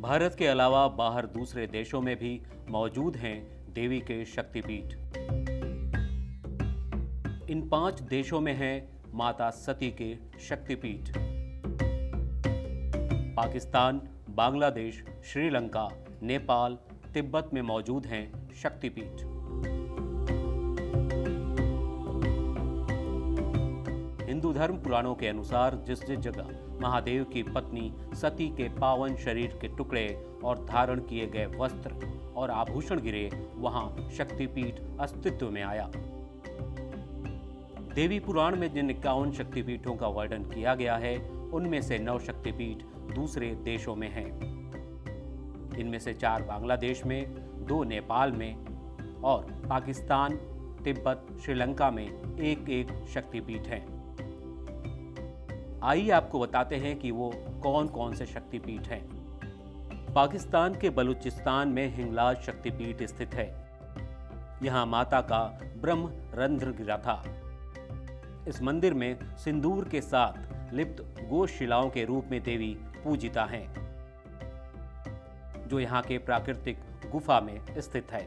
भारत के अलावा बाहर दूसरे देशों में भी मौजूद हैं देवी के शक्तिपीठ। इन 5 देशों में हैं माता सती के शक्तिपीठ। पाकिस्तान, बांग्लादेश, श्रीलंका, नेपाल, तिब्बत में मौजूद हैं शक्तिपीठ। हिंदू धर्म पुराणों के अनुसार जिस जगह महादेव की पत्नी सती के पावन शरीर के टुकड़े और धारण किए गए वस्त्र और आभूषण गिरे, वहां शक्तिपीठ अस्तित्व में आया। देवी पुराण में जिन 51 शक्तिपीठों का वर्णन किया गया है, उनमें से 9 शक्तिपीठ दूसरे देशों में हैं। इनमें से 4 बांग्लादेश में, 2 नेपाल में और पाकिस्तान, तिब्बत, श्रीलंका में एक शक्तिपीठ हैं। आइए आपको बताते हैं कि वो कौन कौन से शक्तिपीठ हैं। पाकिस्तान के बलूचिस्तान में हिंगलाज शक्तिपीठ स्थित है। यहाँ माता का ब्रह्म रंध्र गिरा था। इस मंदिर में सिंदूर के साथ लिप्त गोशिलाओं के रूप में देवी पूजिता हैं, जो यहाँ के प्राकृतिक गुफा में स्थित है।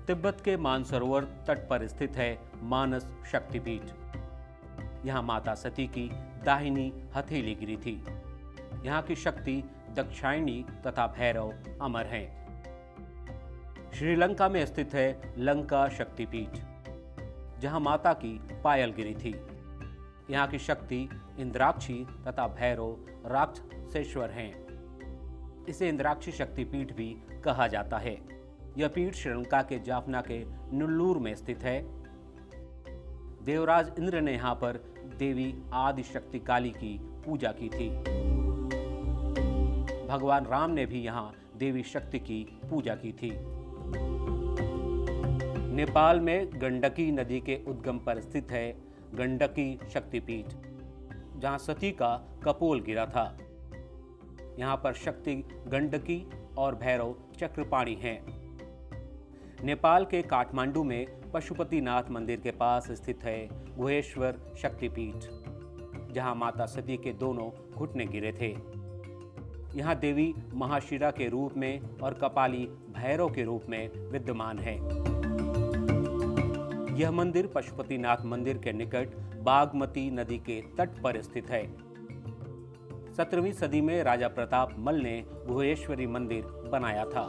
तिब्बत के मानसरोवर तट पर स्थित है मानस शक्तिपीठ। यहाँ माता सती की दाहिनी हथेली गिरी थी। यहाँ की शक्ति दक्षायणी तथा भैरव अमर हैं। श्रीलंका में स्थित है लंका शक्तिपीठ, जहाँ माता की पायल गिरी थी। यहाँ की शक्ति इंद्राक्षी तथा भैरव राक्षसेश्वर हैं। इसे इंद्राक्षी शक्तिपीठ भी कहा जाता है। यह पीठ श्रीलंका के जाफना के नुल्लूर में स्थित है। देवराज इंद्र ने यहाँ पर देवी आदि शक्ति काली की पूजा की थी। भगवान राम ने भी यहाँ देवी शक्ति की पूजा की थी। नेपाल में गंडकी नदी के उद्गम पर स्थित है गंडकी शक्तिपीठ, जहाँ सती का कपोल गिरा था। यहाँ पर शक्ति गंडकी और भैरव चक्रपाणी हैं। नेपाल के काठमांडू में पशुपतिनाथ मंदिर के पास स्थित है गुहेश्वर शक्तिपीठ, जहाँ माता सती के दोनों घुटने गिरे थे। यहाँ देवी महाशिरा के रूप में और कपाली भैरव के रूप में विद्यमान है। यह मंदिर पशुपतिनाथ मंदिर के निकट बागमती नदी के तट पर स्थित है। 17वीं सदी में राजा प्रताप मल ने गुहेश्वरी मंदिर बनाया था।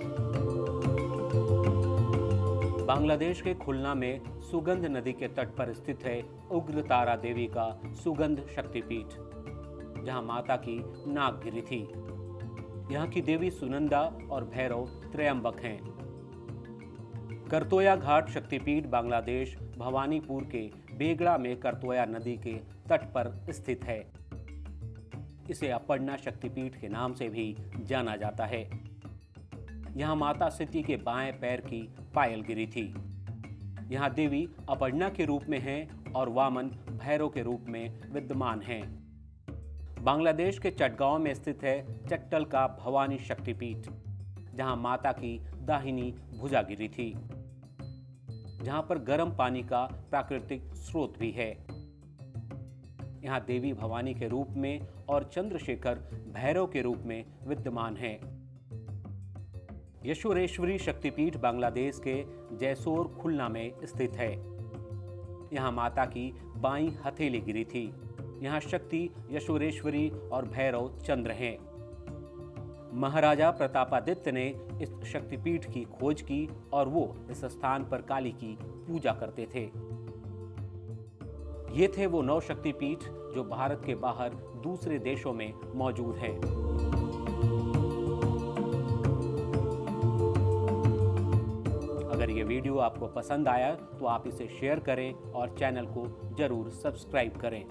बांग्लादेश के खुलना में सुगंध नदी के तट पर स्थित है उग्रतारा देवी का सुगंध शक्तिपीठ, जहां माता की नाक गिरी थी। यहाँ की देवी सुनंदा और भैरव त्रयंबक हैं। करतोया घाट शक्तिपीठ बांग्लादेश भवानीपुर के बेगड़ा में करतोया नदी के तट पर स्थित है। इसे अपर्णा शक्तिपीठ के नाम से भी जाना जाता है। यहाँ माता सती के बाएं पैर की पायल गिरी थी। यहाँ देवी अपर्णा के रूप में हैं और वामन भैरव के रूप में विद्यमान हैं। बांग्लादेश के चटगांव में स्थित है चट्टल का भवानी शक्तिपीठ, जहाँ माता की दाहिनी भुजा गिरी थी, जहाँ पर गर्म पानी का प्राकृतिक स्रोत भी है। यहाँ देवी भवानी के रूप में और चंद्रशेखर भैरव के रूप में विद्यमान हैं। यशोरेश्वरी शक्तिपीठ बांग्लादेश के जैसोर खुलना में स्थित है। यहाँ माता की बाईं हथेली गिरी थी। यहाँ शक्ति यशोरेश्वरी और भैरव चंद्र हैं। महाराजा प्रतापादित्य ने इस शक्तिपीठ की खोज की और वो इस स्थान पर काली की पूजा करते थे। ये थे वो 9 शक्तिपीठ जो भारत के बाहर दूसरे देशों में मौजूद हैं। अगर ये वीडियो आपको पसंद आया तो आप इसे शेयर करें और चैनल को जरूर सब्सक्राइब करें।